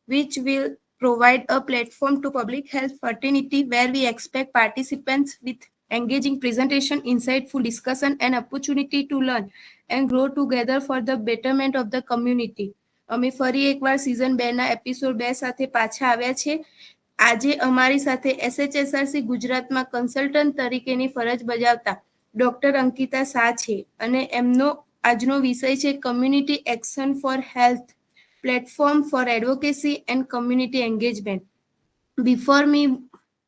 which will provide a platform to public health fraternity where we expect participants with engaging presentation, insightful discussion, and opportunity to learn and grow together for the betterment of the community. અમે ફરી એકવાર season 2ના episode 2 સાથે પાછા આવ્યા છે. આજે અમારી સાથે SHSRC ગુજરાતમાં કન્સલ્ટન્ટ તરીકેની ફરજ બજાવતા ડોક્ટર અંકિતા શાહ છે અને એમનો આજનો વિષય છે community action for health platform for advocacy and community engagement. Before me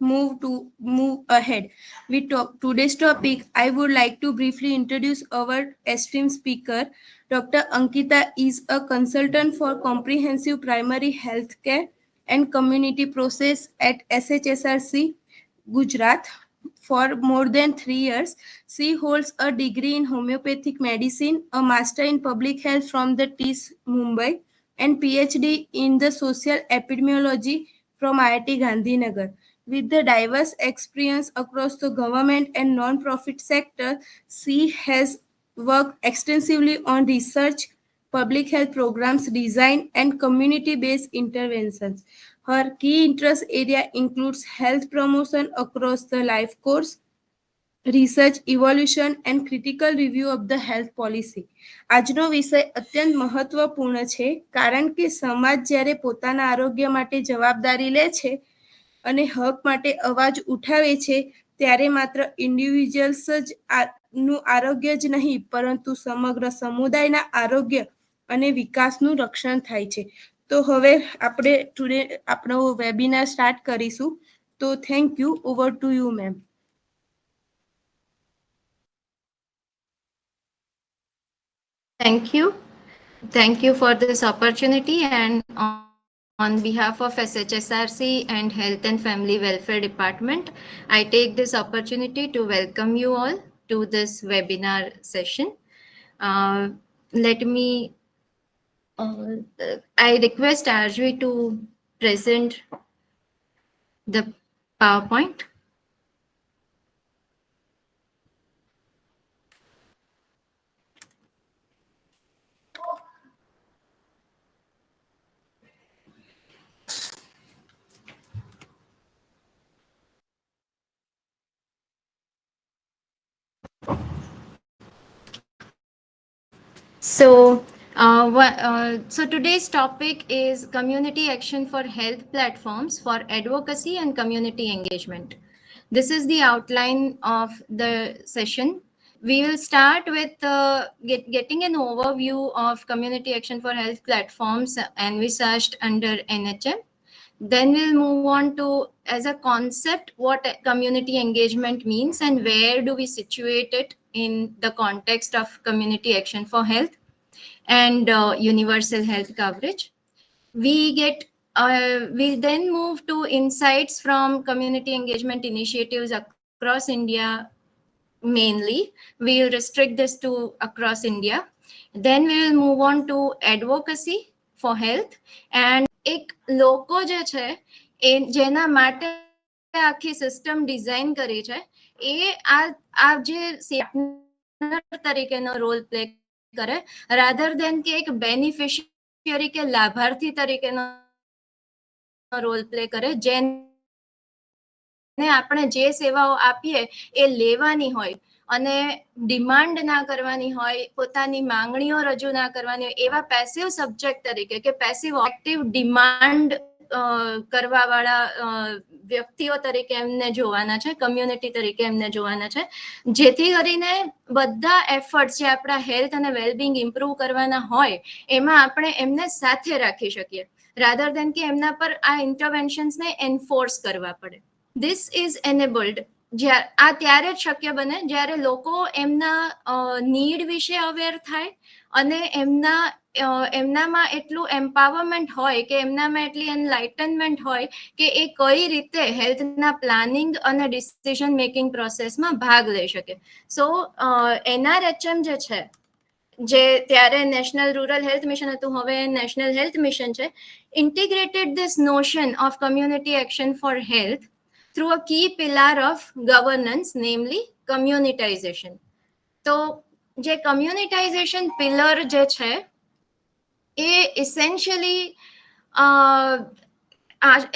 move ahead with today's topic, I would like to briefly introduce our esteemed speaker. Dr. Ankita is a consultant for comprehensive primary health care and community process at SHSRC Gujarat. For more than 3 years, she holds a degree in homeopathic medicine, a master in public health from the TIS Mumbai, and PhD in the social epidemiology from IIT Gandhinagar. With the diverse experience across the government and non-profit sector, she has worked extensively on research, public health programs design, and community-based interventions. Her key interest area includes health promotion across the life course, research evolution and critical review of the health policy. આજનો વિષય અત્યંત મહત્વપૂર્ણ છે કારણ કે સમાજ જ્યારે પોતાના આરોગ્ય માટે જવાબદારી લે છે અને હક માટે અવાજ ઉઠાવે છે ત્યારે માત્ર ઇન્ડિવિજ્યુઅલ્સ જ નું આરોગ્ય જ નહીં પરંતુ સમગ્ર સમુદાયના આરોગ્ય અને વિકાસનું રક્ષણ થાય છે. તો હવે આપણે ટુડે આપણો વેબિનાર સ્ટાર્ટ કરીશું. તો thank you. Over to you ma'am. Thank you. Thank you for this opportunity, and on behalf of SHSRC and Health and Family Welfare Department, I take this opportunity to welcome you all to this webinar session. Let me, I request Arjvi to present the PowerPoint. So today's topic is community action for health platforms for advocacy and community engagement. This is the outline of the session. We will start with getting an overview of community action for health platforms envisaged under NHM. Then we'll move on to, as a concept, what community engagement means and where do we situate it in the context of community action for health and universal health coverage. We then move to insights from community engagement initiatives across India. Mainly, we will restrict this to across India. Then we will move on to advocacy for health, and એક લોકો જે છે એ જેના માટે આખી system design કરી છે એ આ જે તરીકેનો રોલ પ્લે કરે rather than કે એક બેનિફિશિયરી કે લાભાર્થી તરીકેનો રોલ પ્લે કરે જેને આપણે જે સેવાઓ આપીએ એ લેવાની હોય અને ડિમાન્ડ ના કરવાની હોય, પોતાની માંગણીઓ રજૂ ના કરવાની હોય, એવા પેસિવ સબ્જેક્ટ તરીકે કે પેસિવ એક્ટિવ ડિમાન્ડ કરવા વાળા વ્યક્તિઓ તરીકે એમને જોવાના છે, કમ્યુનિટી તરીકે એમને જોવાના છે, જેથી કરીને બધા એફર્ટ્સ જે આપણા હેલ્થ અને વેલબિંગ ઇમ્પ્રુવ કરવાના હોય એમાં આપણે એમને સાથે રાખી શકીએ rather than કે એમના પર આ ઇન્ટરવેન્શન્સને એન્ફોર્સ કરવા પડે. This is enabled આ ત્યારે જ શક્ય બને જ્યારે લોકો એમના નીડ વિશે અવેર થાય અને એમનામાં એટલું એમ્પાવરમેન્ટ હોય કે એમનામાં એટલી એનલાઇટનમેન્ટ હોય કે એ કઈ રીતે હેલ્થના પ્લાનિંગ અને ડિસિઝન મેકિંગ પ્રોસેસમાં ભાગ લઈ શકે. સો NRHM જે છે, જે ત્યારે નેશનલ રૂરલ હેલ્થ મિશન હતું, હવે નેશનલ હેલ્થ મિશન છે, integrated this notion of community action for health through a key pillar of governance, namely communitization. તો જે communitization pillar જે છે એ ઇસેન્શિયલી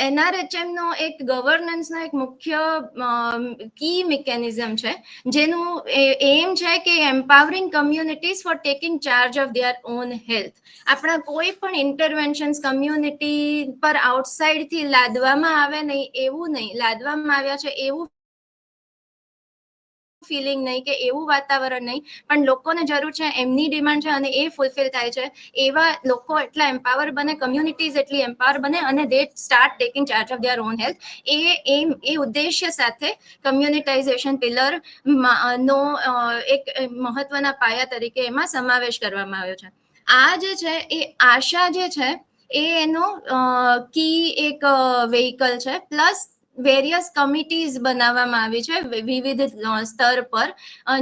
NRHM નો એક ગવર્નન્સનો એક મુખ્ય કી મિકેનિઝમ છે, જેનું એમ છે કે empowering communities for taking charge of their own health. આપણા કોઈ પણ ઇન્ટરવેન્શન્સ કમ્યુનિટી પર આઉટસાઇડથી લાદવામાં આવે નહીં, એવું નહીં, લાદવામાં આવ્યા છે એવું ફિલિંગ નહીં કે એવું વાતાવરણ નહીં, પણ લોકોને જરૂર છે, એમની ડિમાન્ડ છે અને એ ફૂલફિલ થાય છે, એવા લોકો એટલા એમ્પાવર બને, કમ્યુનિટીઝ એટલી એમ્પાવર બને અને they start taking charge of their own health. એ ઉદ્દેશ્ય સાથે કમ્યુનિટાઇઝેશન પિલર નો એક મહત્વના પાયા તરીકે એમાં સમાવેશ કરવામાં આવ્યો છે. આ જે છે એ આશા જે છે એ એનો કી એક વેહિકલ છે, પ્લસ વેરિયસ કમિટીઝ બનાવવામાં આવી છે વિવિધ સ્તર પર,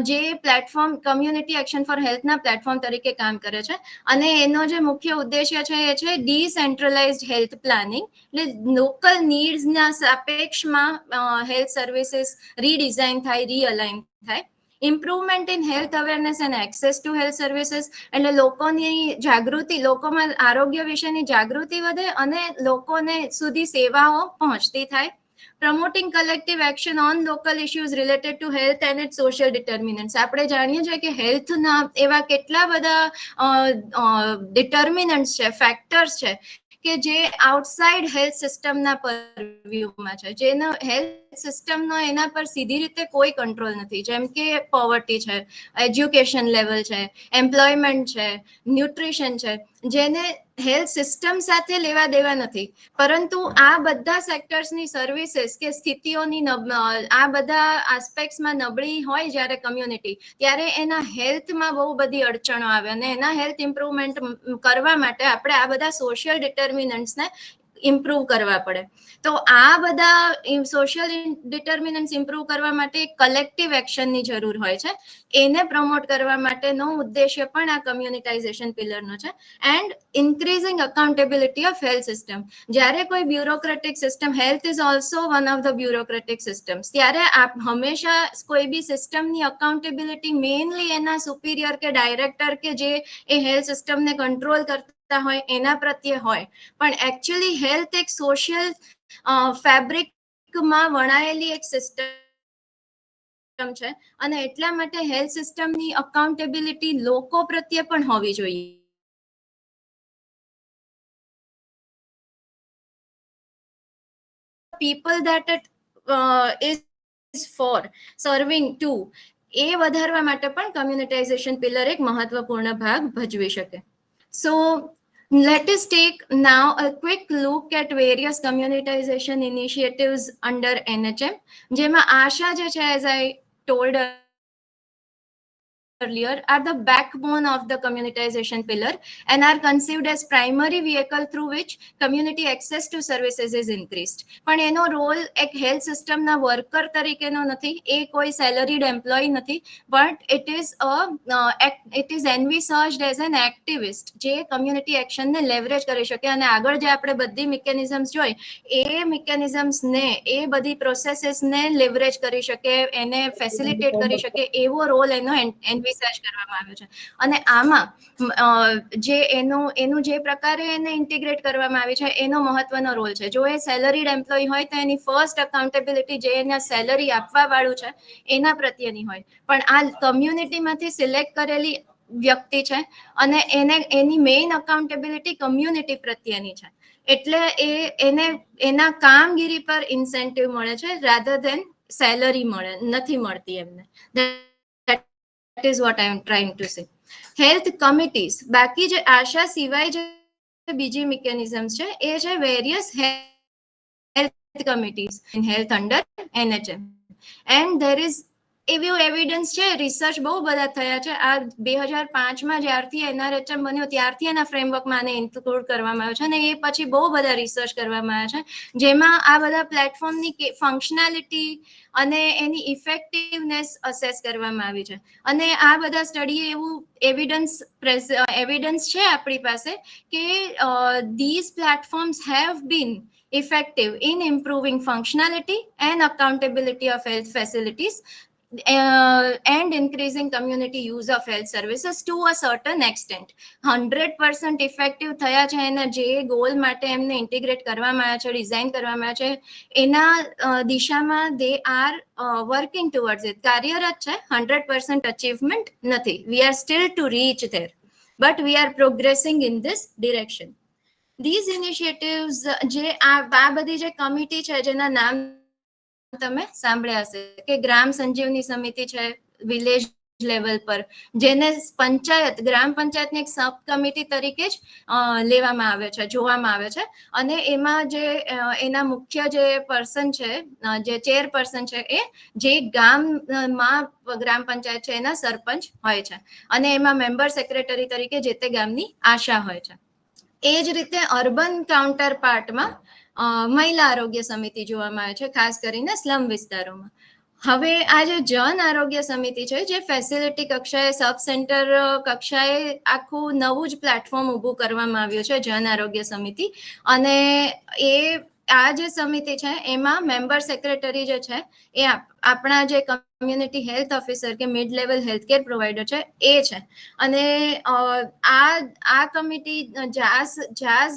જે પ્લેટફોર્મ કમ્યુનિટી એક્શન ફોર હેલ્થના પ્લેટફોર્મ તરીકે કામ કરે છે. અને એનો જે મુખ્ય ઉદ્દેશ્ય છે એ છે ડિસેન્ટ્રલાઇઝ્ડ હેલ્થ પ્લાનિંગ, એટલે લોકલ નીડ્સના સાપેક્ષમાં હેલ્થ સર્વિસીસ રીડિઝાઇન થાય, રીઅલાઇન થાય. Improvement in health awareness and access to health services, એટલે લોકોની જાગૃતિ, લોકોમાં આરોગ્ય વિશેની જાગૃતિ વધે અને લોકોને સુધી સેવાઓ પહોંચતી થાય. Promoting collective action on local issues related to health and its social determinants. આપણે જાણીએ છીએ કે હેલ્થના એવા કેટલા બધા ડિટર્મિનન્ટ્સ છે, ફેક્ટર્સ છે કે જે આઉટસાઇડ હેલ્થ સિસ્ટમના પરવ્યુમાં છે, જેનો હેલ્થ સિસ્ટમનો એના પર સીધી રીતે કોઈ કંટ્રોલ નથી, જેમ કે પોવર્ટી છે, એજ્યુકેશન લેવલ છે, એમ્પ્લોયમેન્ટ છે, ન્યુટ્રિશન છે, જેને હેલ્થ સિસ્ટમ સાથે લેવા દેવા નથી. પરંતુ આ બધા સેક્ટર્સની સર્વિસીસ કે સ્થિતિઓની આ બધા આસ્પેક્ટ્સમાં નબળી હોય જ્યારે કમ્યુનિટી, ત્યારે એના હેલ્થમાં બહુ બધી અડચણો આવે અને એના હેલ્થ ઇમ્પ્રુવમેન્ટ કરવા માટે આપણે આ બધા સોશિયલ ડિટર્મિનન્ટ્સને ઇમ્પ્રુવ કરવા પડે. તો આ બધા સોશિયલ ડિટર્મિનન્ટ્સ ઇમ્પ્રુવ કરવા માટે એક કલેક્ટિવ એક્શનની જરૂર હોય છે. એને પ્રમોટ કરવા માટેનો ઉદ્દેશ્ય પણ આ કમ્યુનિટાઇઝેશન પિલરનો છે. And increasing accountability of health system. જ્યારે કોઈ bureaucratic system, health is also one of the bureaucratic systems, ત્યારે હંમેશા કોઈ બી સિસ્ટમની અકાઉન્ટેબિલિટી મેઇનલી એના સુપિરિયર કે ડાયરેક્ટર કે જે એ હેલ્થ સિસ્ટમને કંટ્રોલ કરતા હોય એના પ્રત્યે હોય. પણ એકચ્યુઅલી હેલ્થ એક સોશિયલ ફેબ્રિકમાં વણાયેલી એક સિસ્ટમ છે અને એટલા માટે હેલ્થ સિસ્ટમની અકાઉન્ટેબિલિટી લોકો પ્રત્યે પણ હોવી જોઈએ. People that it is for serving to, એ વધારવા માટે પણ કમ્યુનિટાઇઝેશન પિલર એક મહત્વપૂર્ણ ભાગ ભજવી શકે. So let us take now a quick look at various communitization initiatives under NHM, જેમાં આશા જે છે, as I told earlier, are the backbone of the communitization pillar and are conceived as primary vehicle through which community access to services is increased. પણ એનો role એક health સિસ્ટમના worker તરીકેનો નથી, એ કોઈ સેલરીડ એમ્પ્લોય નથી, but it is envisaged as an activist જે કમ્યુનિટી એક્શનને લેવરેજ કરી શકે અને આગળ જે આપણે બધી મિકેનિઝમ્સ જોઈ એ મિકેનિઝમ્સને, એ બધી પ્રોસેસીસને લેવરેજ કરી શકે, એને ફેસિલિટેટ કરી શકે, એવો રોલ એનો એન્વિસર્જ કરવામાં આવ્યો છે. અને આમાં જે એનું જે પ્રકારે એને ઇન્ટિગ્રેટ કરવામાં આવી છે એનો મહત્વનો રોલ છે. જો એ સેલરીડ એમ્પ્લોય હોય તો એની ફર્સ્ટ અકાઉન્ટેબિલિટી જે એના સેલરી આપવા વાળું છે એના પ્રત્યેની હોય, પણ આ કમ્યુનિટીમાંથી સિલેક્ટ કરેલી વ્યક્તિ છે અને એની મેઇન અકાઉન્ટેબિલિટી કમ્યુનિટી પ્રત્યેની છે. એટલે એને એના કામગીરી પર ઇન્સેન્ટિવ મળે છે રાધર દેન સેલરી નથી મળતી એમને. That is what I am trying to say. Health committees, બાકી જે આશા સિવાય જે બીજી મિકેનિઝમ્સ છે એ છે various health committees in health under NHM. And there is એવું એવિડન્સ છે, રિસર્ચ બહુ બધા થયા છે. આ 2005માં જ્યારથી NRHM બન્યો ત્યારથી એના ફ્રેમવર્કમાં આને ઇન્ક્લુડ કરવામાં આવ્યો છે અને એ પછી બહુ બધા રિસર્ચ કરવામાં આવ્યા છે, જેમાં આ બધા પ્લેટફોર્મની ફંક્શનાલિટી અને એની ઇફેક્ટિવનેસ અસેસ કરવામાં આવી છે. અને આ બધા સ્ટડીએ એવું એવિડન્સ છે આપણી પાસે કે these platforms have been effective in improving functionality and accountability of health facilities and increasing community use of health services to a certain extent. 100% effective થયા છે અને જે ગોલ માટે એમને ઇન્ટિગ્રેટ કરવામાં આવ્યા છે, ડિઝાઇન કરવામાં આવ્યા છે, એના દિશામાં they are working towards it, કાર્યરત છે. 100% અચીવમેન્ટ નથી. We are still to reach there, but we are progressing in this direction. These initiatives, જે આ બધી જે કમિટી છે જેના નામ તમે સાંભળ્યા હશે કે ગ્રામ સંજીવની સમિતિ છે વિલેજ લેવલ પર, જેને પંચાયત, ગ્રામ પંચાયતની એક સબ કમિટી તરીકે જ લેવામાં આવે છે, જોવામાં આવે છે. અને એમાં જે એના મુખ્ય જે પર્સન છે, જે ચેરપર્સન છે, એ જે ગામમાં ગ્રામ પંચાયત છે એના સરપંચ હોય છે. અને એમાં મેમ્બર સેક્રેટરી તરીકે જે તે ગામની આશા હોય છે. એ જ રીતે અર્બન કાઉન્ટર પાર્ટમાં મહિલા આરોગ્ય સમિતિ જોવામાં આવે છે, ખાસ કરીને સ્લમ વિસ્તારોમાં. હવે આ જે જન આરોગ્ય સમિતિ છે, જે ફેસિલિટી કક્ષાએ, સબ સેન્ટર કક્ષાએ આખું નવું જ પ્લેટફોર્મ ઊભું કરવામાં આવ્યું છે, જન આરોગ્ય સમિતિ. અને આ જે સમિતિ છે એમાં મેમ્બર સેક્રેટરી જે છે એ આપણા જે કમ્યુનિટી હેલ્થ ઓફિસર કે mid level health care provider છે એ છે. અને આ કમિટી જાસ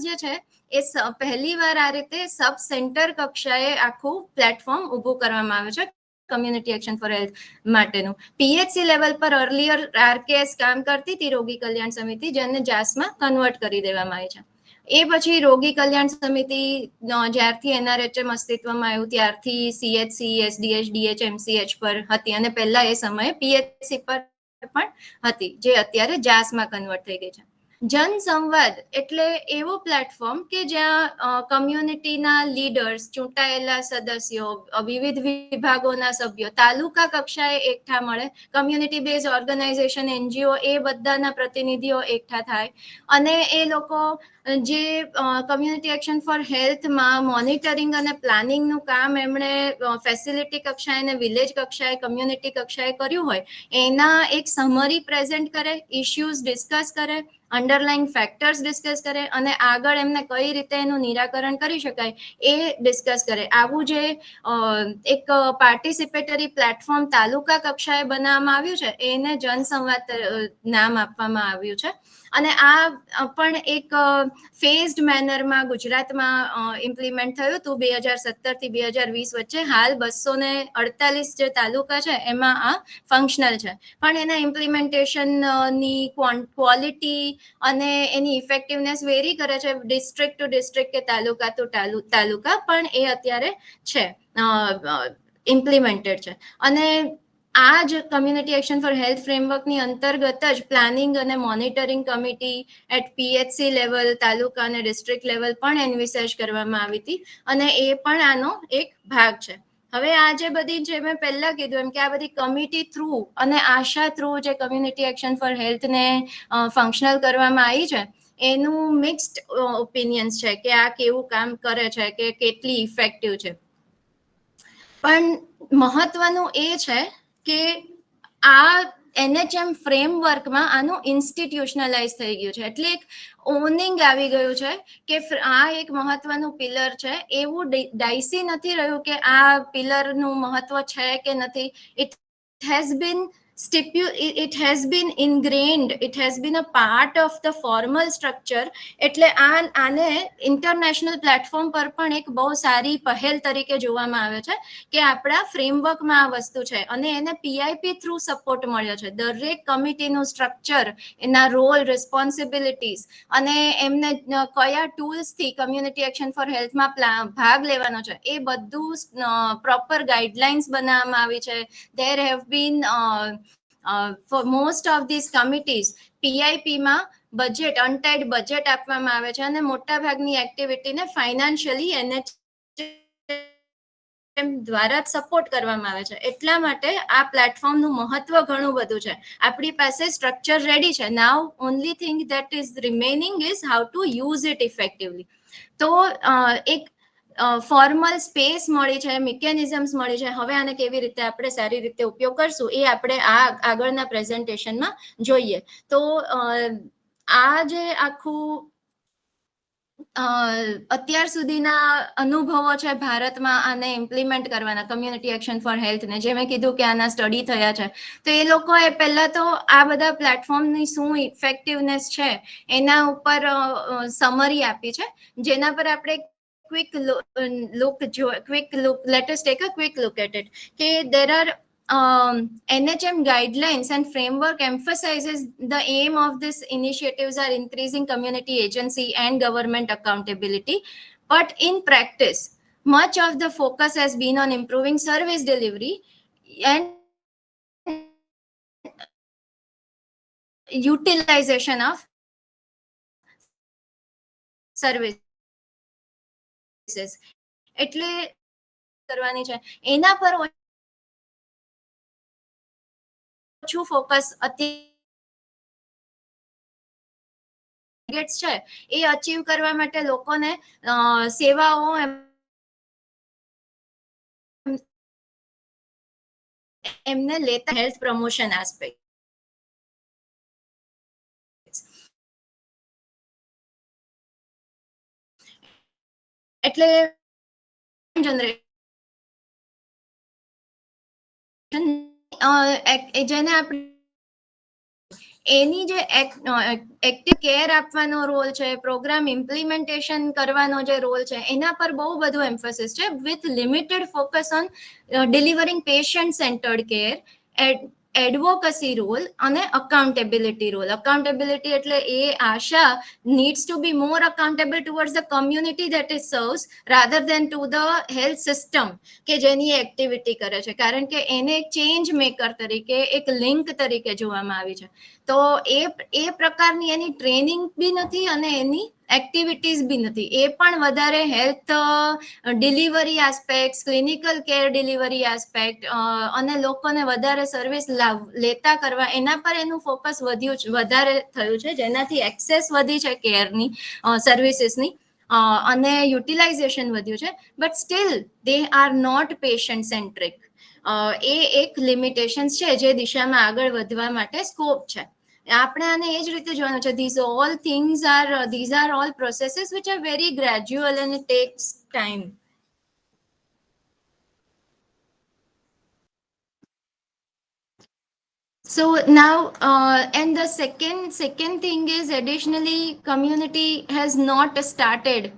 જે છે એ પહેલી વાર આ રીતે સબ સેન્ટર કક્ષાએ આખું પ્લેટફોર્મ ઊભું કરવામાં આવે છે કમ્યુનિટી એક્શન ફોર હેલ્થ માટેનું. પીએચસી લેવલ પર અર્લિયર આરકેએસ કામ કરતી હતી રોગી કલ્યાણ સમિતિ, જેને જાસમાં કન્વર્ટ કરી દેવામાં આવી છે. એ પછી રોગી કલ્યાણ સમિતિ જ્યારથી એનઆરએચએમ અસ્તિત્વમાં આવ્યું ત્યારથી સીએચસી, એસડીએચ, ડીએચએમસીએચ પર હતી, અને પહેલા એ સમયે પીએચસી પર પણ હતી, જે અત્યારે જાસમાં કન્વર્ટ થઈ ગઈ છે. જન સંવાદ એટલે એવો પ્લેટફોર્મ કે જ્યાં કમ્યુનિટીના લીડર્સ, ચૂંટાયેલા સદસ્યો, વિવિધ વિભાગોના સભ્યો તાલુકા કક્ષાએ એકઠા મળે, કમ્યુનિટી બેઝ ઓર્ગેનાઇઝેશન, એનજીઓ, એ બધાના પ્રતિનિધિઓ એકઠા થાય અને એ લોકો જે કમ્યુનિટી એક્શન ફોર હેલ્થમાં મોનિટરિંગ અને પ્લાનિંગનું કામ એમણે ફેસિલિટી કક્ષાએ અને વિલેજ કક્ષાએ, કમ્યુનિટી કક્ષાએ કર્યું હોય, એના એક સમરી પ્રેઝન્ટ કરે, ઇશ્યુઝ ડિસ્કસ કરે, અંડરલાઇંગ ફેક્ટર્સ ડિસ્કસ કરે અને આગળ એમને કઈ રીતે એનું નિરાકરણ કરી શકાય એ ડિસ્કસ કરે. આવું જે એક પાર્ટિસિપેટરી પ્લેટફોર્મ તાલુકા કક્ષાએ બનાવવામાં આવ્યું છે એને જનસંવાદ નામ આપવામાં આવ્યું છે. અને આ પણ એક ફેઝડ મેનરમાં ગુજરાતમાં ઇમ્પ્લિમેન્ટ થયું હતું 2017 થી 2020 વચ્ચે. હાલ 248 જે તાલુકા છે એમાં આ ફંક્શનલ છે, પણ એના ઇમ્પ્લિમેન્ટેશનની ક્વોલિટી અને એની ઇફેક્ટિવનેસ વેરી કરે છે ડિસ્ટ્રિક્ટ ટુ ડિસ્ટ્રિક્ટ કે તાલુકા ટુ તાલુકા, પણ એ અત્યારે છે, ઇમ્પ્લિમેન્ટેડ છે. અને આ જ કમ્યુનિટી એક્શન ફોર હેલ્થ ફ્રેમવર્કની અંતર્ગત જ પ્લાનિંગ અને monitoring committee at PHC level, તાલુકા અને ડિસ્ટ્રિક્ટ લેવલ પણ એન્વિસેજ કરવામાં આવી હતી, અને એ પણ આનો એક ભાગ છે. હવે આ જે બધી, જે મેં પહેલા કીધું એમ કે આ બધી કમિટી થ્રુ અને આશા થ્રુ જે કમ્યુનિટી એક્શન ફોર હેલ્થને ફંક્શનલ કરવામાં આવી છે, એનું મિક્સ્ડ ઓપિનિયન્સ છે કે આ કેવું કામ કરે છે, કે કેટલી ઇફેક્ટિવ છે. પણ મહત્વનું એ છે કે આ એનએચએમ ફ્રેમવર્કમાં આનું ઇન્સ્ટિટ્યુશનલાઇઝ થઈ ગયું છે, એટલે એક ઓનિંગ આવી ગયું છે કે આ એક મહત્વનું પિલર છે. એવું ડાઇસી નથી રહ્યું કે આ પિલરનું મહત્વ છે કે નથી. It has been ingrained, it has been a part of the formal structure. એટલે આને ઇન્ટરનેશનલ પ્લેટફોર્મ પર પણ એક બહુ સારી પહેલ તરીકે જોવામાં આવે છે કે આપણા ફ્રેમવર્કમાં આ વસ્તુ છે, અને એને પીઆઈપી થ્રુ સપોર્ટ મળ્યો છે. દરેક કમિટીનું સ્ટ્રક્ચર, એના રોલ, રિસ્પોન્સિબિલિટીઝ અને એમને કયા ટૂલ્સથી કમ્યુનિટી એક્શન ફોર હેલ્થમાં ભાગ લેવાનો છે, એ બધું પ્રોપર ગાઈડલાઇન્સ બનાવવામાં આવી છે. There have been for most of these committees પીઆઈપીમાં બજેટ, અનટાઈડ બજેટ આપવામાં આવે છે અને મોટા ભાગની એક્ટિવિટીને ફાઇનાન્શિયલી એનએચએમ દ્વારા જ સપોર્ટ કરવામાં આવે છે. એટલા માટે આ પ્લેટફોર્મનું મહત્વ ઘણું બધું છે. આપણી પાસે સ્ટ્રક્ચર રેડી છે. Now only thing that is remaining is how to use it effectively. તો એક ફોર્મલ સ્પેસ મળી છે, મિકેનિઝમ્સ મળી છે. હવે આને કેવી રીતે આપણે સારી રીતે ઉપયોગ કરશું એ આપણે આ આગળના પ્રેઝન્ટેશનમાં જોઈએ. તો આ જે આખું અત્યાર સુધીના અનુભવો છે ભારતમાં આને ઇમ્પ્લિમેન્ટ કરવાના, કમ્યુનિટી એક્શન ફોર હેલ્થને, જે મેં કીધું કે આના સ્ટડી થયા છે, તો એ લોકોએ પહેલા તો આ બધા પ્લેટફોર્મની શું ઇફેક્ટિવનેસ છે એના ઉપર સમરી આપી છે, જેના પર આપણે quick look let us take a quick look at it. કે there are NHM guidelines and framework emphasizes the aim of these initiatives are increasing community agency and government accountability. But in practice, much of the focus has been on improving service delivery and utilization of services. એટલે કરવાની છે એના પર ઓછું focus અત્યારે છે એ achieve કરવા માટે લોકોને સેવાઓ એમને લેતા હેલ્થ પ્રમોશન એસ્પેક્ટ. એટલે જનરેશન જેને આપણે એની જે એક્ટિવ કેર આપવાનો રોલ છે, પ્રોગ્રામ ઇમ્પ્લિમેન્ટેશન કરવાનો જે રોલ છે, એના પર બહુ બધું એમ્ફોસિસ છે, with limited focus on delivering patient centred care, advocacy role અને અકાઉન્ટેબિલિટી રોલ. અકાઉન્ટેબિલિટી એટલે એ આશા needs to be more accountable towards the community that it serves rather than to the health system કે જેની activity કરે છે, કારણ કે એને એક ચેન્જ મેકર તરીકે, એક લિંક તરીકે જોવામાં આવી છે. તો એ પ્રકારની એની ટ્રેનિંગ બી નથી અને એની એક્ટિવિટીઝ બી નથી. એ પણ વધારે health delivery aspect, clinical care delivery aspect અને લોકોને વધારે સર્વિસ લેતા કરવા, એના પર એનું ફોકસ વધારે થયું છે, જેનાથી એક્સેસ વધી છે કેરની, સર્વિસીસની, અને યુટિલાઇઝેશન વધ્યું છે. But still they are not patient centric. એ એક લિમિટેશન છે જે દિશામાં આગળ વધવા માટે સ્કોપ છે. આપણે આને એ જ રીતે જોવાનું છે. these are all processes which are very gradual and it takes time. So now and the second thing is, additionally, community has not started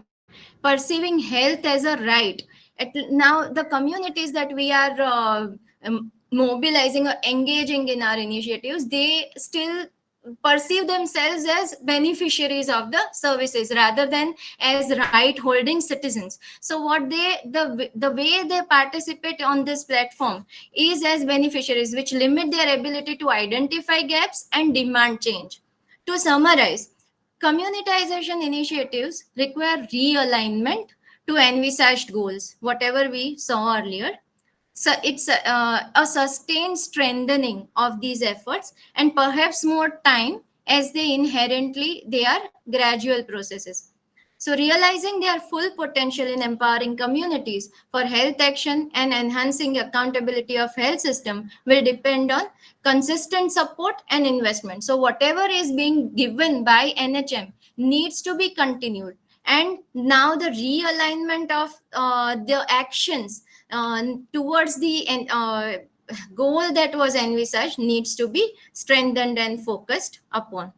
perceiving health as a right. Now the communities that we are mobilizing or engaging in our initiatives, they still perceive themselves as beneficiaries of the services rather than as right holding citizens. So what the way they participate on this platform is as beneficiaries, which limit their ability to identify gaps and demand change. To summarize, communitization initiatives require realignment to envisaged goals, whatever we saw earlier. So it's a sustained strengthening of these efforts, and perhaps more time, as they are gradual processes. So realizing their full potential in empowering communities for health action and enhancing accountability of health system will depend on consistent support and investment. So whatever is being given by NHM needs to be continued. And now the realignment of the actions towards the goal that was envisaged needs to be strengthened and focused upon.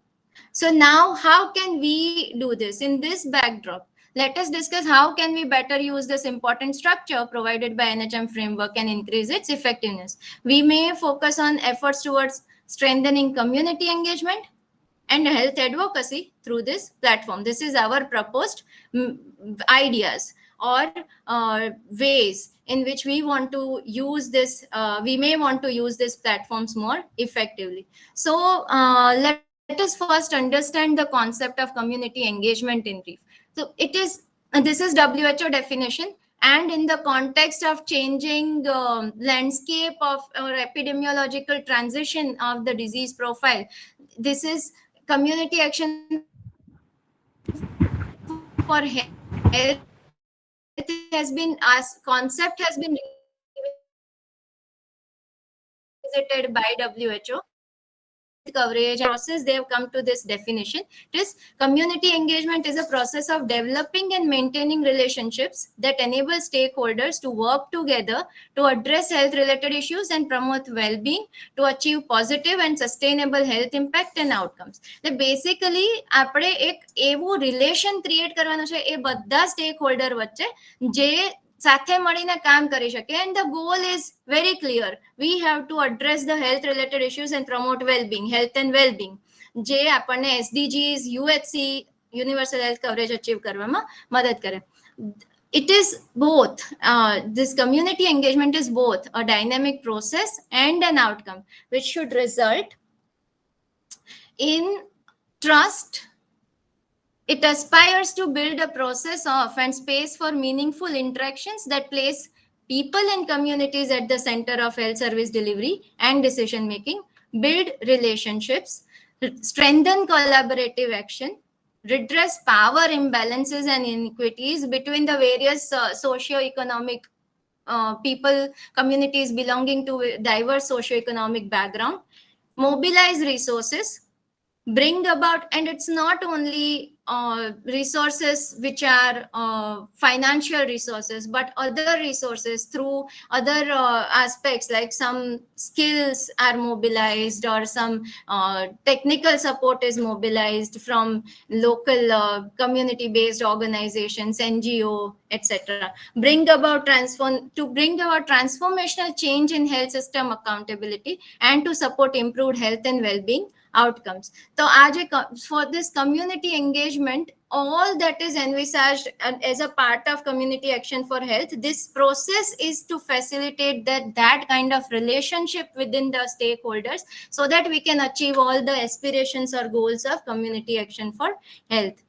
So now how can we do this? In this backdrop, let us discuss how can we better use this important structure provided by NHM framework and increase its effectiveness. We may focus on efforts towards strengthening community engagement and health advocacy through this platform. This is our proposed ideas or ways in which we want to use this, we may want to use these platforms more effectively. So let us first understand the concept of community engagement in brief. So this is WHO definition, and in the context of changing landscape of or epidemiological transition of the disease profile, this is community action for health has been, as concept has been revisited by WHO coverage process, they have come to this definition. It is community engagement is a process of developing and maintaining relationships that enable stakeholders to work together to address health related issues and promote well-being to achieve positive and sustainable health impact and outcomes. એટલે basically આપણે એક એવું relation create કરવાનું છે એ બધા stakeholder વચ્ચે જે સાથે મળીને કામ કરી શકે. And the goal is very clear. We have to address the health related issues and promote well-being, health and well-being, જે આપણને SDGs, UHC, universal health coverage achieve કરવામાં મદદ કરે. It is both. This community engagement is both a dynamic process and an outcome, which should result in trust. It aspires to build a process of and space for meaningful interactions that place people and communities at the center of health service delivery and decision making, build relationships, strengthen collaborative action, redress power imbalances and inequities between the various socio-economic people, communities belonging to diverse socio-economic background, mobilize resources, bring about, and it's not only resources which are financial resources, but other resources through other aspects, like some skills are mobilized or some technical support is mobilized from local community based organizations, NGO, etc. Bring about transformational change in health system accountability and to support improved health and well-being outcomes. So for this community engagement, all that is envisaged as a part of community action for health, this process is to facilitate that kind of relationship within the stakeholders so that we can achieve all the aspirations or goals of community action for health.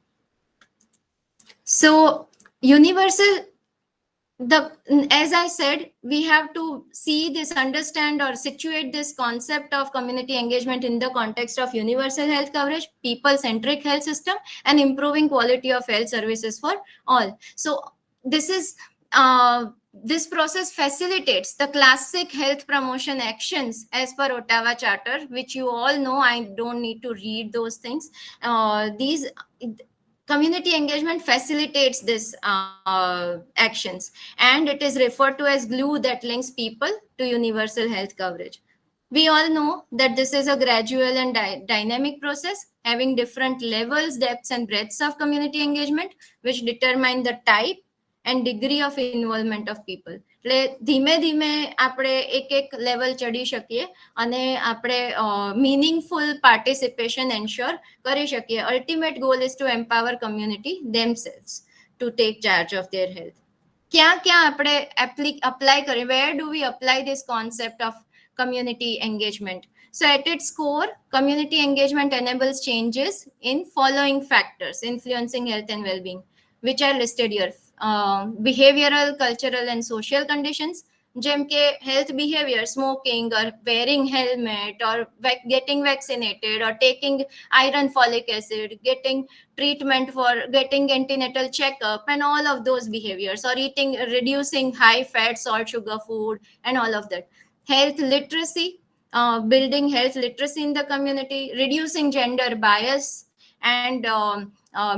So universal, as I said, we have to see this, understand or situate this concept of community engagement in the context of universal health coverage, people-centric health system, and improving quality of health services for all. So this process facilitates the classic health promotion actions as per Ottawa Charter, which you all know. I don't need to read those things. Community engagement facilitates this actions, and it is referred to as glue that links people to universal health coverage. We all know that this is a gradual and dynamic process having different levels, depths, and breadths of community engagement, which determine the type and degree of involvement of people. એટલે ધીમે ધીમે આપણે એક level ચડી શકીએ અને આપણે meaningful participation ensure કરી શકીએ. Ultimate goal is to empower community themselves to take charge of their health. ક્યાં આપણે apply કરીએ? Where do we apply this concept of community engagement? So at its core, community engagement enables changes in following factors influencing health and well-being, which are listed here. Behavioral, cultural, and social conditions, જેમ કે health behavior, smoking or wearing helmet or getting vaccinated or taking iron folic acid, getting treatment for getting antenatal checkup, and all of those behaviors, or reducing high fat, salt, sugar food, and all of that. Health literacy, building health literacy in the community, reducing gender bias, and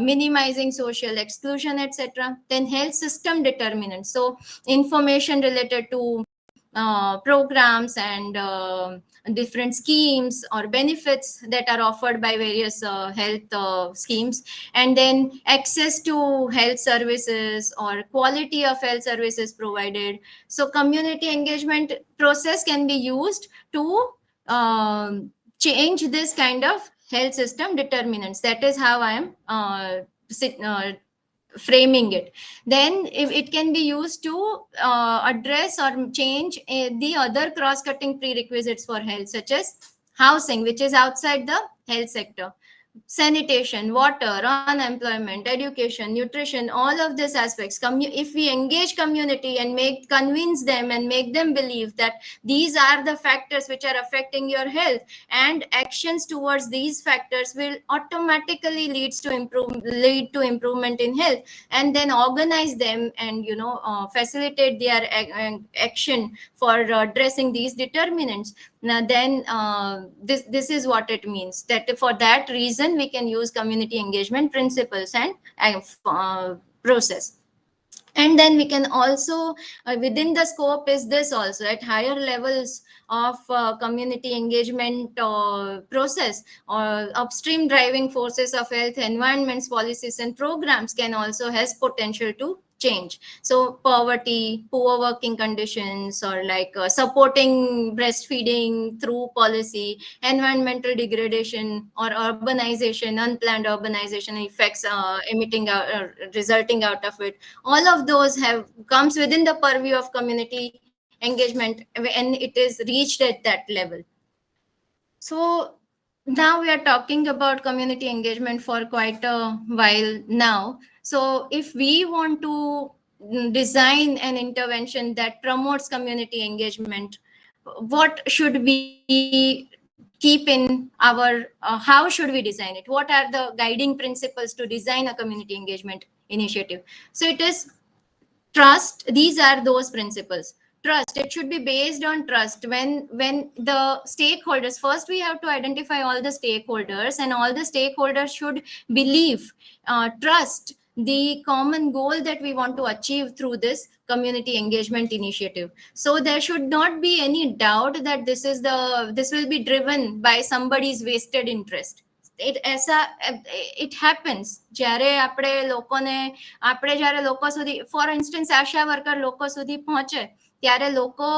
minimizing social exclusion, etc. Then health system determinants, so information related to programs and different schemes or benefits that are offered by various health schemes, and then access to health services or quality of health services provided. So community engagement process can be used to change this kind of health system determinants. That is how I am framing it. Then it can be used to address or change the other cross-cutting prerequisites for health, such as housing, which is outside the health sector, sanitation, water, unemployment, education, nutrition, all of these aspects. If we engage community and convince them and make them believe that these are the factors which are affecting your health, and actions towards these factors will automatically lead to improvement in health, and then organize them and facilitate their action for addressing these determinants, now then this is what it means, that for that reason we can use community engagement principles and process. And then we can also within the scope is this also, at higher levels of community engagement process, or upstream driving forces of health, environments, policies and programs can also has potential to change. So poverty, poor working conditions, or like supporting breastfeeding through policy, environmental degradation or urbanization, unplanned urbanization effects emitting out, resulting out of it, all of those have comes within the purview of community engagement when it is reached at that level. So now we are talking about community engagement for quite a while now. So if we want to design an intervention that promotes community engagement, what should we keep in our how should we design it? What are the guiding principles to design a community engagement initiative? So it is trust. These are those principles. Trust, it should be based on trust. When the stakeholders, first we have to identify all the stakeholders, and all the stakeholders should believe, trust the common goal that we want to achieve through this community engagement initiative. So there should not be any doubt that this will be driven by somebody's vested interest. It happens જ્યારે આપણે જ્યારે લોકો સુધી, four instance આશા worker લોકો સુધી પહોંચે ત્યારે લોકો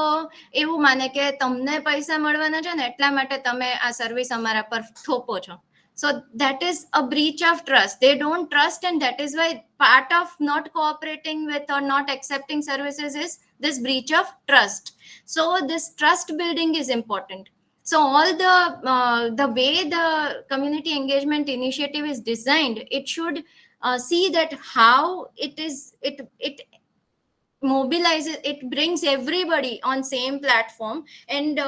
એવું માને કે તમને પૈસા મળવાના છે ને એટલા માટે તમે આ સર્વિસ અમારા પર થોપો છો. So that is a breach of trust. They don't trust, and that is why part of not cooperating with or not accepting services is this breach of trust. So this trust building is important. So all the way the community engagement initiative is designed, it should see that how it mobilizes, it brings everybody on same platform, and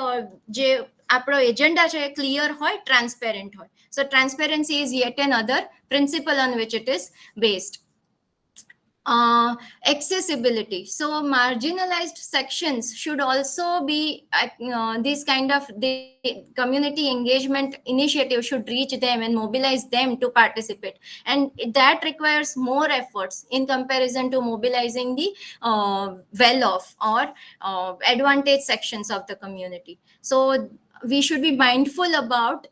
je આપણો agenda છે એ clear હોય, transparent હોય. So transparency is yet another principle on which it is based. Accessibility. So marginalized sections should also be this kind of the community engagement initiative should reach them and mobilize them to participate, and that requires more efforts in comparison to mobilizing the well-off or advantaged sections of the community. So we should be mindful about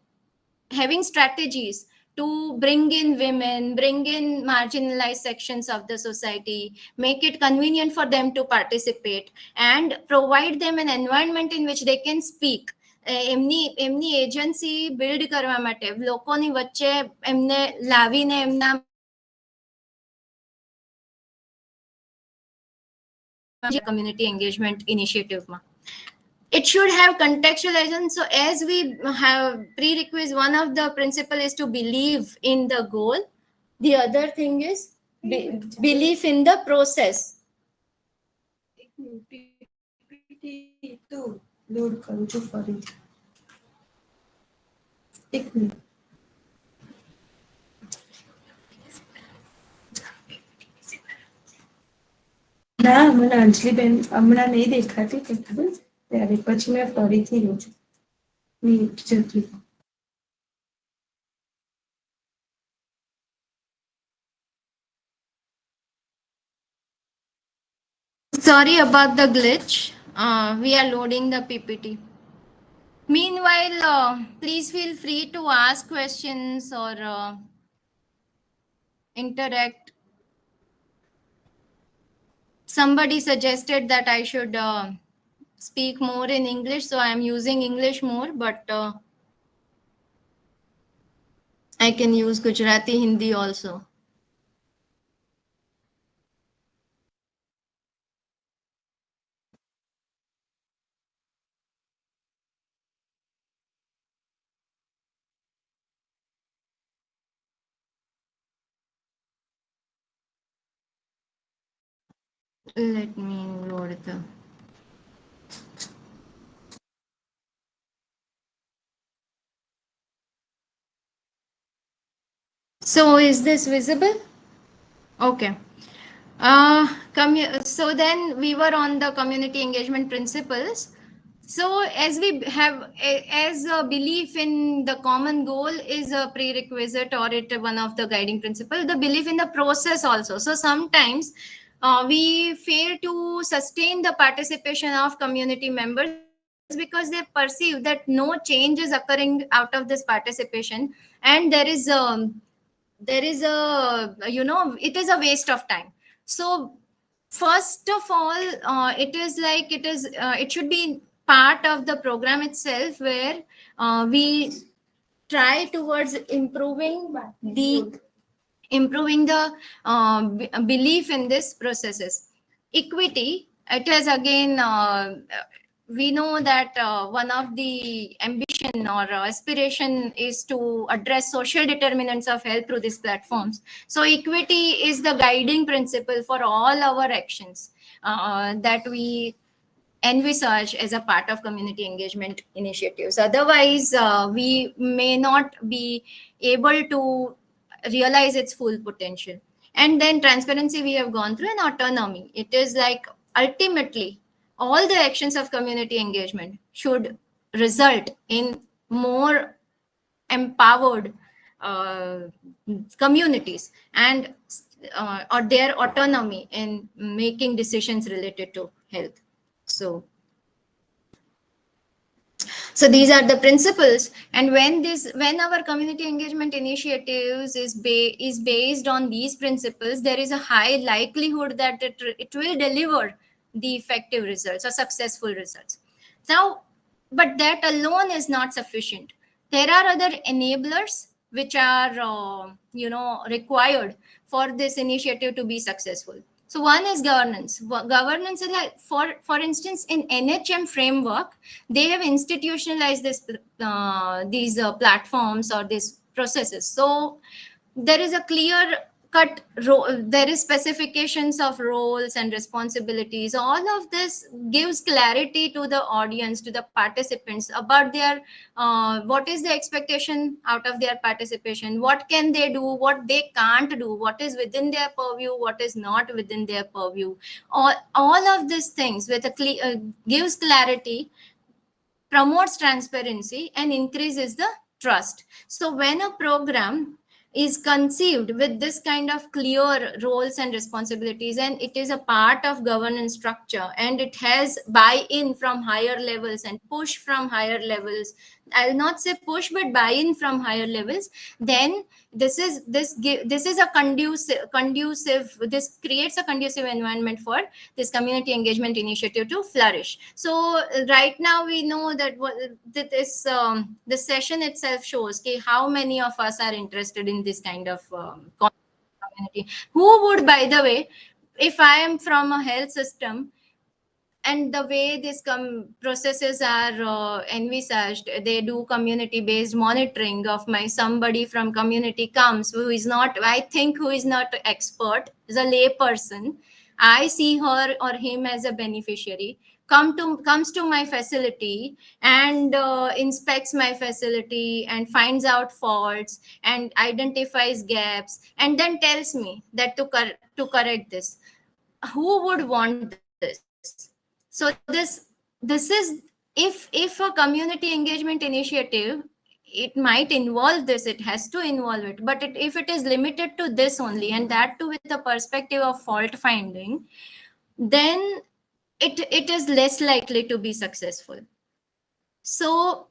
having strategies to bring in women, bring in marginalized sections of the society, make it convenient for them to participate, and provide them an environment in which they can speak. એમની agency build કરવા માટે લોકોની વચ્ચે એમને લાવીને એમના community engagement initiative. It should have contextualization. So as we have prerequisite, one of the principle is to believe in the goal. The other thing is belief in the process. Load કરું છું ફરીથી. એક minute. ના, મને અંજલિબેન હમણાં નહીં દેખાતી ખબર, ત્યારે પછી મેં ફરીથી રોજુ મિનિટ જતી. Sorry about the glitch. We are loading the PPT. Meanwhile, please feel free to ask questions or interact. Somebody suggested that I should speak more in English, so I am using English more, but I can use Gujarati, Hindi also. Let me load the. So is this visible? Okay. So then we were on the community engagement principles. So as we have, as a belief in the common goal is a prerequisite or it one of the guiding principle, the belief in the process also. So sometimes we fail to sustain the participation of community members because they perceive that no change is occurring out of this participation, and there is a, it is a waste of time. So first of all, it should be part of the program itself, where we try towards improving the belief in this processes. Equity, it is again, we know that one of the ambition or aspiration is to address social determinants of health through these platforms. So equity is the guiding principle for all our actions that we envisage as a part of community engagement initiatives. Otherwise, we may not be able to realize its full potential. And then transparency, we have gone through, and autonomy. It is like ultimately all the actions of community engagement should result in more empowered uh, communities and or their autonomy in making decisions related to health. So these are the principles, and when our community engagement initiatives is based on these principles, there is a high likelihood that it will deliver the effective results or successful results. Now, but that alone is not sufficient. There are other enablers which are required for this initiative to be successful. So one is governance. Governance is like, for instance, in NHM framework, they have institutionalized these platforms or these processes. So there is a clear cut role, there is specifications of roles and responsibilities. All of this gives clarity to the audience, to the participants, about their what is the expectation out of their participation, what can they do, what they can't do, what is within their purview, what is not within their purview. All of these things with gives clarity, promotes transparency, and increases the trust. So when a program is conceived with this kind of clear roles and responsibilities, and it is a part of governance structure, and it has buy-in from higher levels and push from higher levels, I'll not say push, but buy-in from higher levels, then this is a conducive, this creates a conducive environment for this community engagement initiative to flourish. So right now we know that this session itself shows how many of us are interested in this kind of community. Who would, by the way, if I am from a health system, and the way these processes are envisaged, they do community based monitoring of my somebody from community comes, who is not, I think, who is not expert, is a lay person. I see her or him as a beneficiary, comes to my facility and inspects my facility and finds out faults and identifies gaps, and then tells me that to correct this. Who would want this? So this is, if a community engagement initiative, it might involve this, it has to involve it, but if it is limited to this only, and that too with the perspective of fault finding, then it is less likely to be successful. So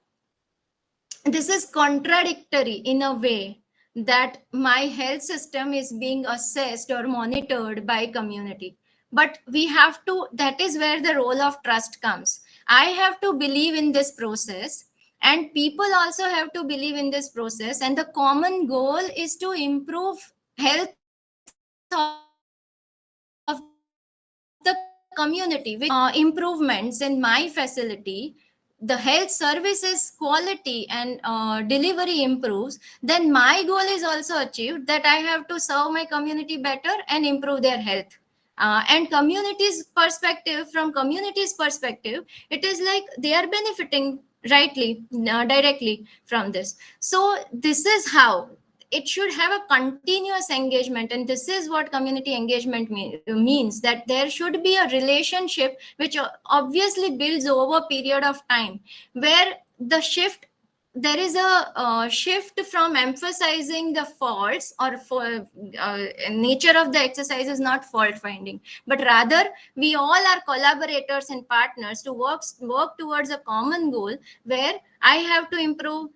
this is contradictory in a way, that my health system is being assessed or monitored by community, but we have to, that is where the role of trust comes. I have to believe in this process, and people also have to believe in this process, and the common goal is to improve health of the community, which improvements in my facility, the health services quality and delivery improves, then my goal is also achieved, that I have to serve my community better and improve their health. And from community's perspective, it is like they are benefiting directly from this. So this is how it should have a continuous engagement, and this is what community engagement means, that there should be a relationship which obviously builds over a period of time, where there is a shift from emphasizing the faults, or for nature of the exercise is not fault finding, but rather we all are collaborators and partners to work towards a common goal, where I have to improve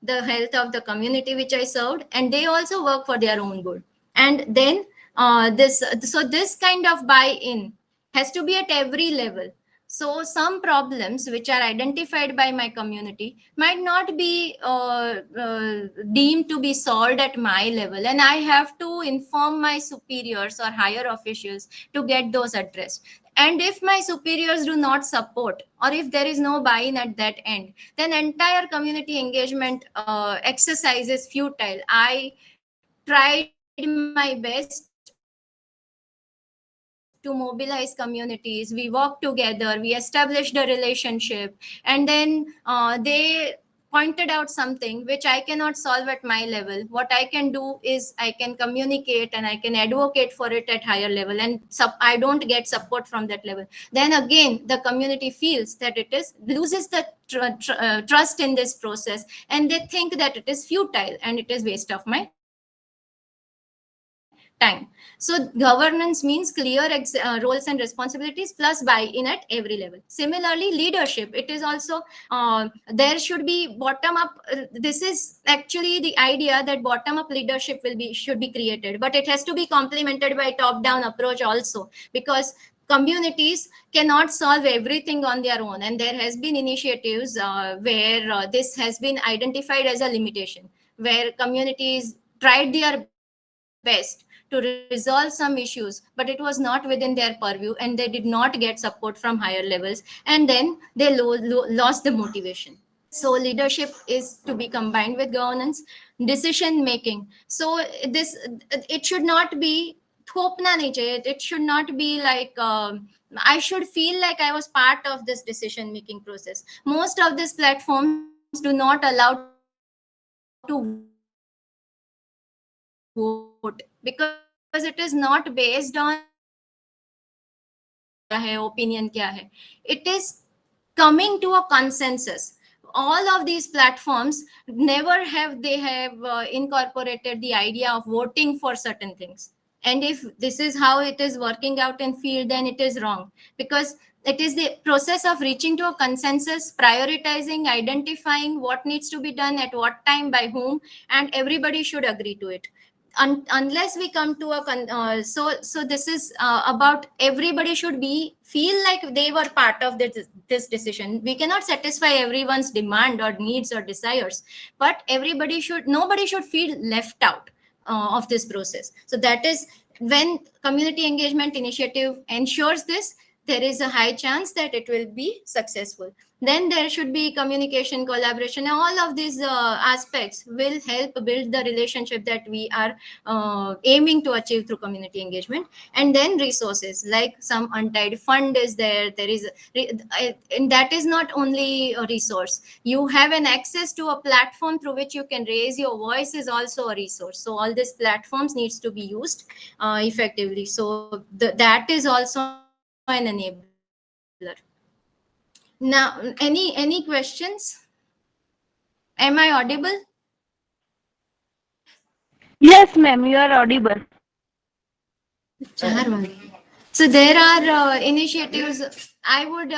the health of the community which I served, and they also work for their own good. And then this kind of buy-in has to be at every level. So some problems which are identified by my community might not be deemed to be solved at my level, and I have to inform my superiors or higher officials to get those addressed. And if my superiors do not support, or if there is no buy-in at that end, then entire community engagement exercise is futile. I tried my best to mobilize communities. We worked together, we established a relationship, and then they pointed out something which I cannot solve at my level. What I can do is I can communicate and I can advocate for it at higher level, and I don't get support from that level. Then again, the community feels that it is loses the trust in this process, and they think that it is futile and it is waste of my time. So governance means clear roles and responsibilities plus buy-in at every level. Similarly, leadership, it is also there should be bottom up. This is actually the idea that bottom up leadership should be created, but it has to be complemented by top down approach also, because communities cannot solve everything on their own, and there has been initiatives where this has been identified as a limitation, where communities tried their best to resolve some issues, but it was not within their purview, and they did not get support from higher levels, and then they lost the motivation. So leadership is to be combined with governance. Decision making, so this, it should not be thopna nahi chahiye. It should not be like I should feel like I was part of this decision making process. Most of these platforms do not allow to vote, because it is not based on opinion kya hai. It is coming to a consensus. All of these platforms never have incorporated the idea of voting for certain things. And if this is how it is working out in field, then it is wrong, because it is the process of reaching to a consensus, prioritizing, identifying what needs to be done at what time by whom, and everybody should agree to it. Unless we come to a so this is about everybody should feel like they were part of this decision. We cannot satisfy everyone's demand or needs or desires, but nobody should feel left out of this process. So that is when community engagement initiative ensures this, there is a high chance that it will be successful. Then there should be communication, collaboration, and all of these aspects will help build the relationship that we are aiming to achieve through community engagement. And then resources, like some untied fund is there is and that is not only a resource. You have an access to a platform through which you can raise your voice is also a resource. So all these platforms needs to be used effectively. So that is also an enabler. Now, any questions? Am I audible? Yes, ma'am, you are audible. So there are initiatives. I would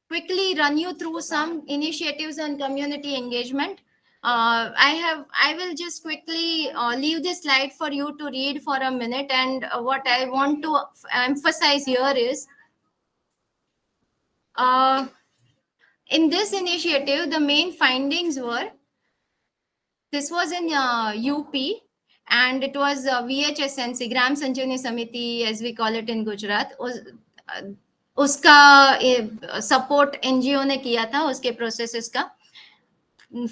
quickly run you through some initiatives on community engagement. I will just quickly leave this slide for you to read for a minute. And what I want to emphasize here is, in this initiative, the main findings were, this was in UP, and it was VHSNC, Gram Sanjeevani Samiti, as we call it in Gujarat. उसका support NGO ने किया था उसके processes का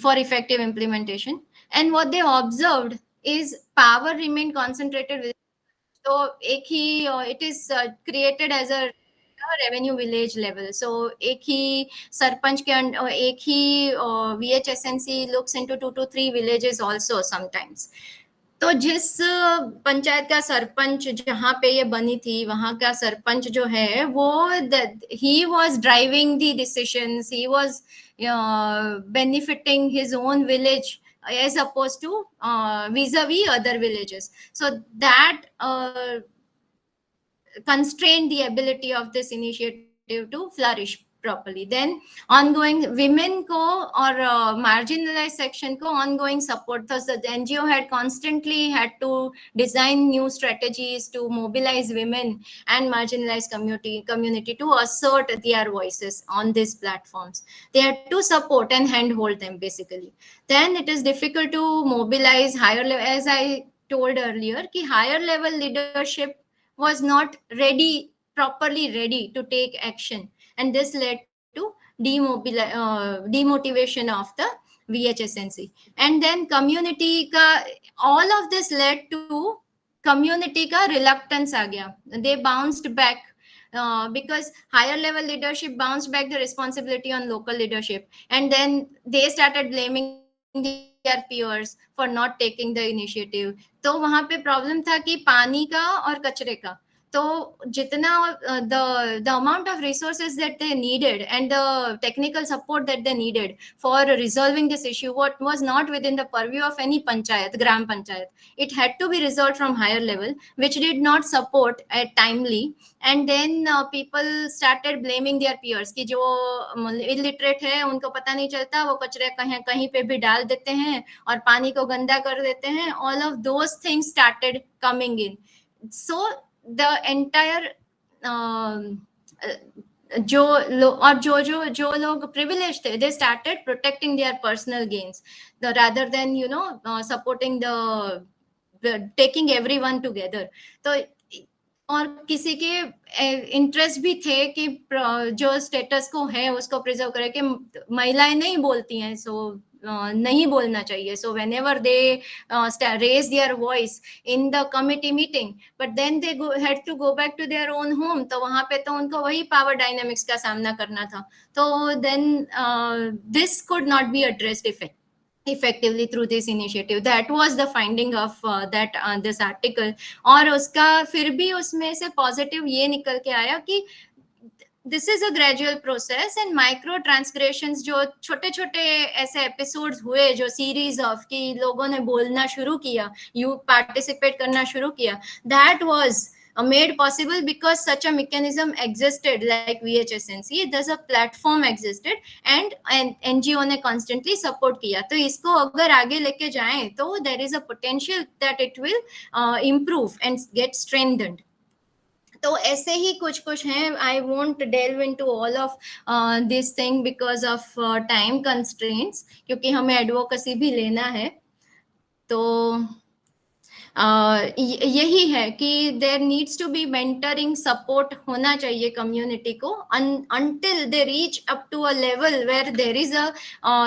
for effective implementation. And what they observed is power remain concentrated. तो एक ही it is created as a revenue village level. So एक ही सरपंच के एक ही VHSNC looks into 2 to 3 villages also sometimes. तो जिस पंचायत का सरपंच जहाँ पे ये बनी थी वहां का सरपंच जो है वो he was driving the decisions, he was benefiting his own village as opposed to vis-a-vis other villages. So that constrained the ability of this initiative to flourish properly. Then ongoing women ko or marginalized section ko ongoing support. Thus the NGO had constantly had to design new strategies to mobilize women and marginalized community to assert their voices on these platforms. They had to support and handhold them basically. Then it is difficult to mobilize higher level, as I told earlier, ki higher level leadership was not properly ready to take action, and this led to demotivation of the VHSNC. And then community ka, all of this led to community ka reluctance aa gaya. They bounced back because higher level leadership bounced back the responsibility on local leadership, and then they started blaming their peers for not taking the initiative. तो वहां पे problem था कि पानी का और कचरे का. तो जितना the amount of resources that they needed and the technical support that they needed for resolving this issue, what was not within the purview of any panchayat, gram panchayat. It had to be resolved from higher level, which did not support timely. And then people started blaming their peers कि जो illiterate है उनको पता नहीं चलता, वो कचरे कहीं कहीं पे भी डाल देते हैं और पानी को गंदा कर देते हैं. All of those things started coming in. So the entire जो लोग privileged थे, they started protecting their personal gains rather than supporting the taking everyone together. तो और किसी के इंटरेस्ट भी थे कि जो स्टेटस को है उसको प्रिजर्व करे कि महिलाएं नहीं बोलती हैं, सो नहीं बोलना चाहिए. So whenever they raise their voice in the committee meeting, but then they had to go back to their own home, तो वहां पे तो उनको वही power dynamics का सामना करना था. तो then this could not be addressed effectively through this initiative. That was the finding of this article. और उसका फिर भी उसमें से positive ये निकल के आया कि this is a gradual process and micro transgressions जो छोटे छोटे ऐसे episodes हुए जो series of कि लोगों ने बोलना शुरू किया, you participate करना शुरू किया, that was made possible because such a mechanism existed like VHSNC. Thus a platform existed and NGO ने constantly support किया. तो इसको अगर आगे लेके जाएं तो there is a potential that it will improve and get strengthened. तो ऐसे ही कुछ कुछ हैं. I won't delve into all of this thing because of time constraints, क्योंकि हमें advocacy भी लेना है. तो यही है कि there needs to be mentoring support होना चाहिए community को until they reach up to a level where there is a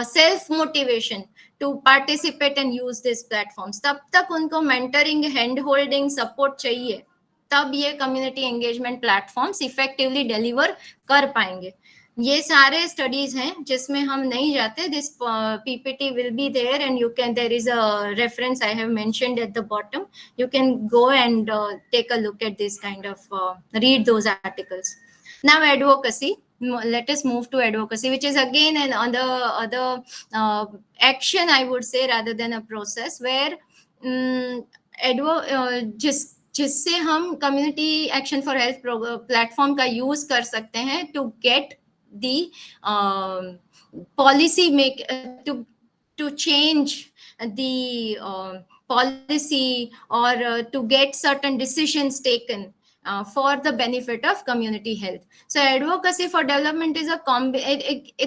self motivation to participate and use these platforms. तब तक उनको mentoring, hand holding support चाहिए, तब ये community engagement platforms effectively deliver कर पाएंगे. ये सारे स्टडीज हैं जिसमें हम नहीं जाते. This PPT will be there and you can, there is a reference I have mentioned at the bottom. You can go and take a look at this kind of read those articles. Now advocacy, let us move to advocacy, which is again an other action, I would say, rather than a process where जिससे हम community action for health platform का use कर सकते हैं to get the policy make to change the policy और to get certain decisions taken for the benefit of community health. So advocacy for development is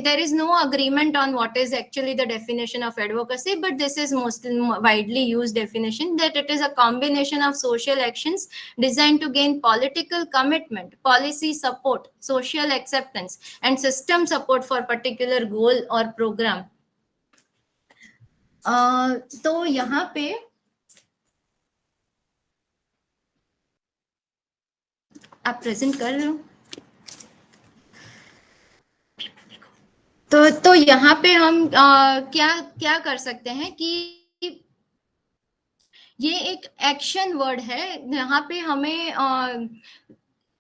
there is no agreement on what is actually the definition of advocacy, but this is most widely used definition, that it is a combination of social actions designed to gain political commitment, policy support, social acceptance, and system support for particular goal or program. तो यहाँ पे आप present कर रहे हो? तो यहाँ पे हम क्या क्या कर सकते हैं कि ये एक एक्शन वर्ड है। यहाँ पे हमें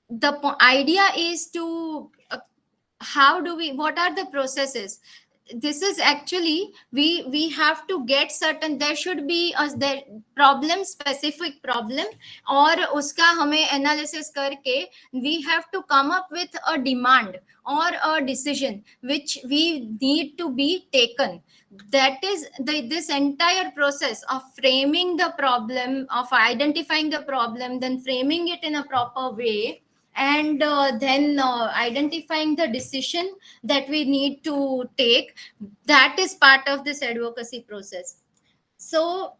the idea is to how do we, what are the processes? This is actually we have to get certain, there should be a there problem, specific problem, और उसका हमें analysis करके we have to come up with a demand or a decision which we need to be taken. That is this entire process of framing the problem, of identifying the problem, then framing it in a proper way, and then identifying the decision that we need to take, that is part of this advocacy process. So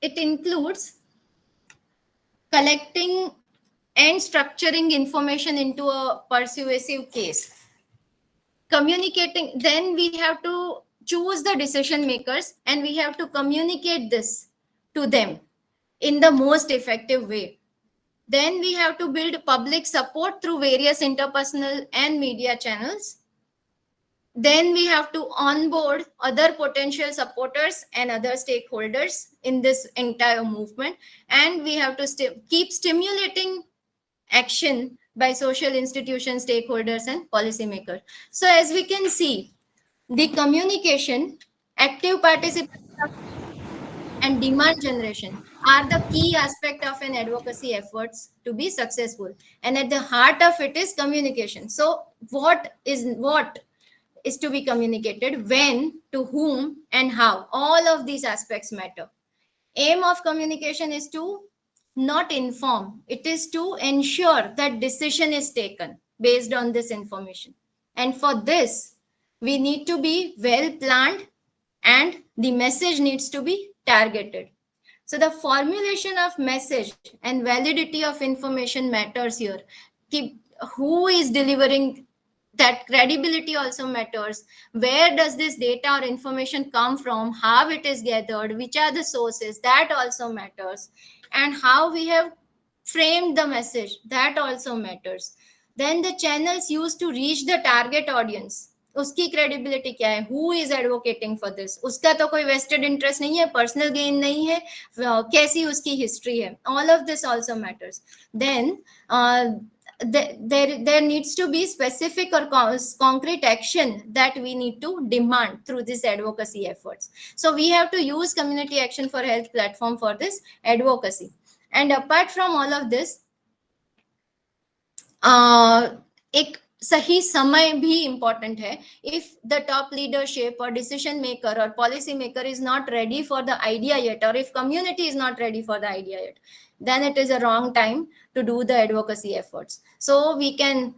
it includes collecting and structuring information into a persuasive case, communicating, then we have to choose the decision makers and we have to communicate this to them in the most effective way. Then we have to build public support through various interpersonal and media channels. Then we have to onboard other potential supporters and other stakeholders in this entire movement. And we have to keep stimulating action by social institutions, stakeholders, and policymakers. So as we can see, the communication, active participation, and demand generation are the key aspect of an advocacy efforts to be successful. And at the heart of it is communication. So what is to be communicated, when, to whom, and how? All of these aspects matter. Aim of communication is to not inform. It is to ensure that decision is taken based on this information. And for this, we need to be well planned and the message needs to be targeted. So the formulation of message and validity of information matters here. Who is delivering, that credibility also matters. Where does this data or information come from? How it is gathered? Which are the sources? That also matters. And how we have framed the message, that also matters. Then the channels used to reach the target audience, उसकी credibility क्या है, who is advocating for this, उसका तो कोई vested interest नहीं है, personal gain नहीं है, कैसी उसकी हिस्ट्री है, all of this also matters. Then there needs to be specific or concrete action that we need to demand through this advocacy efforts. So we have to use community action for health platform for this advocacy. And apart from all of this, एक सही समय भी important है. If the top leadership or decision maker or policy maker is not ready for the idea yet, or if community is not ready for the idea yet, then it is a wrong time to do the advocacy efforts. So we can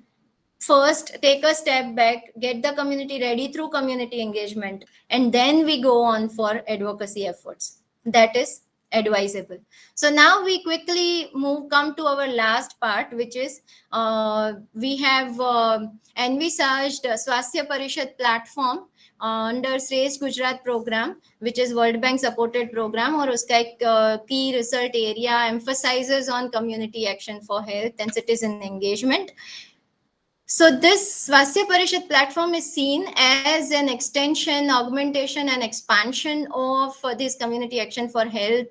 first take a step back, get the community ready through community engagement, and then we go on for advocacy efforts. That is advisable. So now we quickly come to our last part, which is we have envisaged Swasthya Parishad platform under Shrestha Gujarat program, which is World Bank supported program, और उसका एक key result area emphasizes on community action for health and citizen engagement. So this Swasthya Parishad platform is seen as an extension, augmentation, and expansion of this community action for health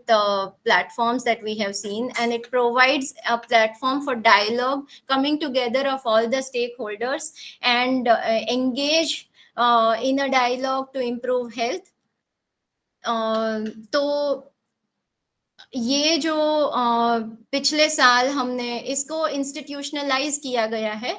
platforms that we have seen. And it provides a platform for dialogue, coming together of all the stakeholders and engage in a dialogue to improve health. तो ये जो पिछले साल हमने इसको institutionalise किया गया है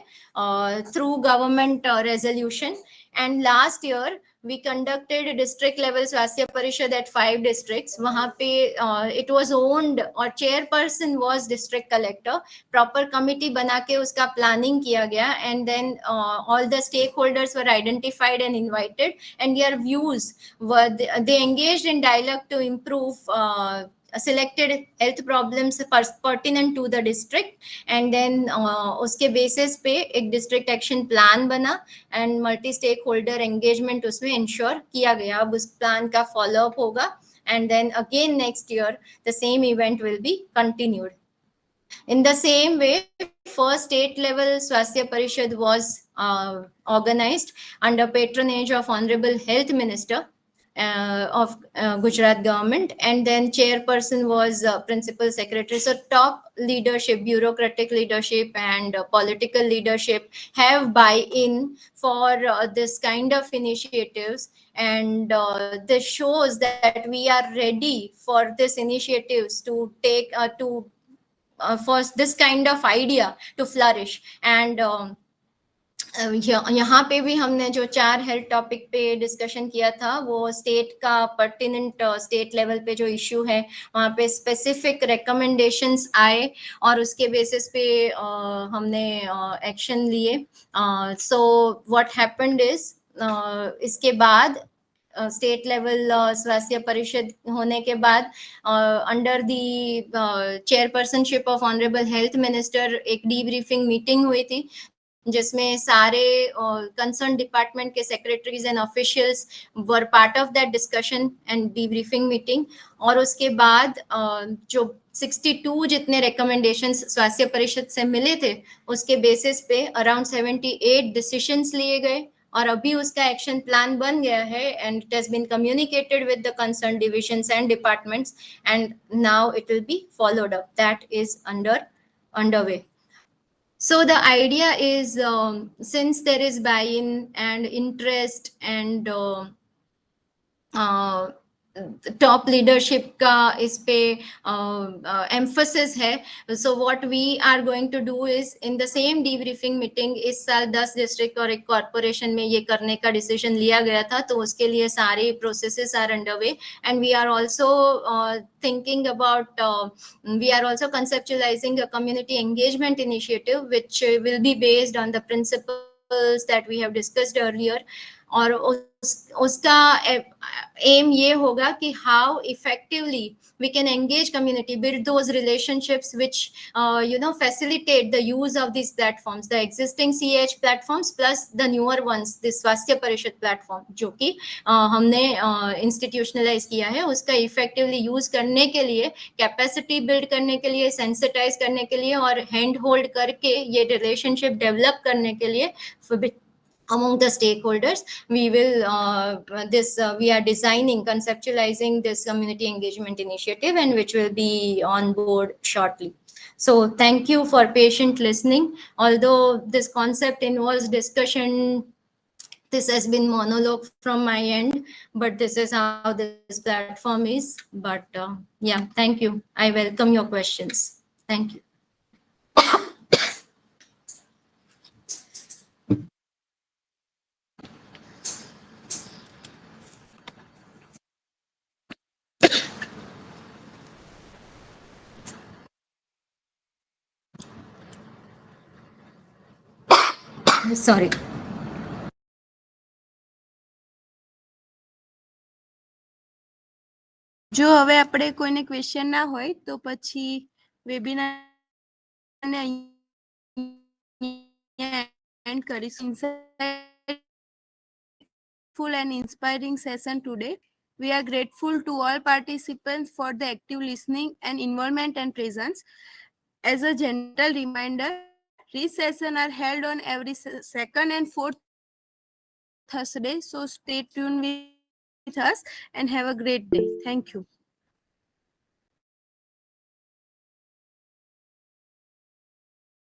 through government resolution, and last year we conducted district level Swasthya Parishad at 5 districts. वहाँ पे it was owned और chairperson was district collector. Proper committee बना के उसका planning किया गया, and then all the stakeholders were identified and invited, and their views were they engaged in dialogue to improve selected health problems pertinent to the district, and then उसके basis पे एक district action plan बना and multi stakeholder engagement उसमें ensure किया गया. अब उस plan का follow up होगा, and then again next year the same event will be continued. In the same way, first state level Swasthya Parishad was organized under patronage of Honorable Health Minister of Gujarat government, and then chairperson was principal secretary. So top leadership, bureaucratic leadership and political leadership have buy-in for this kind of initiatives, and this shows that we are ready for this initiatives to take for this kind of idea to flourish. And यहाँ पे भी हमने जो 4 health topic पे discussion किया था वो state का पर्टिनेंट स्टेट लेवल पे जो इश्यू है वहाँ पे स्पेसिफिक रिकमेंडेशंस आए और उसके बेसिस पे हमने एक्शन लिए. सो व्हाट हैपेंड इज इसके बाद स्टेट लेवल स्वास्थ्य परिषद होने के बाद under the chairpersonship of honourable health minister एक डीब्रीफिंग मीटिंग हुई थी जिसमें सारे कंसर्न डिपार्टमेंट के secretaries and officials were part of that discussion and debriefing meeting. और उसके बाद जो 62 जितने रिकमेंडेशंस स्वास्थ्य परिषद से मिले थे उसके बेसिस पे अराउंड 78 डिसीजंस लिए गए और अभी उसका एक्शन प्लान बन गया है and it has been communicated with the concern divisions and departments and now it will be followed up. That is underway. So the idea is since there is buy-in and interest and top leadership का इस पे emphasis है. So what we are going to do is in the same debriefing meeting इस साल 10 district और एक corporation में ये करने का डिसीजन लिया गया था, तो उसके लिए सारे processes are underway and we are also thinking about we are also conceptualizing a community engagement initiative which will be based on the principles that we have discussed earlier. और उसका एम ये होगा कि how effectively we can engage community, build those relationships which facilitate the use of these platforms, the existing CH platforms plus the newer ones, this Swasthya Parishad platform जो कि हमने institutionalize किया है, उसका effectively use करने के लिए, capacity build करने के लिए, sensitize करने के लिए और hand hold करके ये relationship develop करने के लिए among the stakeholders we will we are designing, conceptualizing this community engagement initiative and which will be on board shortly. So thank you for patient listening. Although this concept involves discussion, this has been monologue from my end, but this is how this platform is. But yeah, thank you. I welcome your questions. Thank you. Sorry. જો હવે આપણે કોઈને question ના હોય તો પછી વેબિનારને and કરીશું. Full and inspiring session today. We are grateful to all participants for the active listening and involvement and presence. As a gentle reminder, these sessions are held on every second and fourth Thursday. So stay tuned with us and have a great day. Thank you.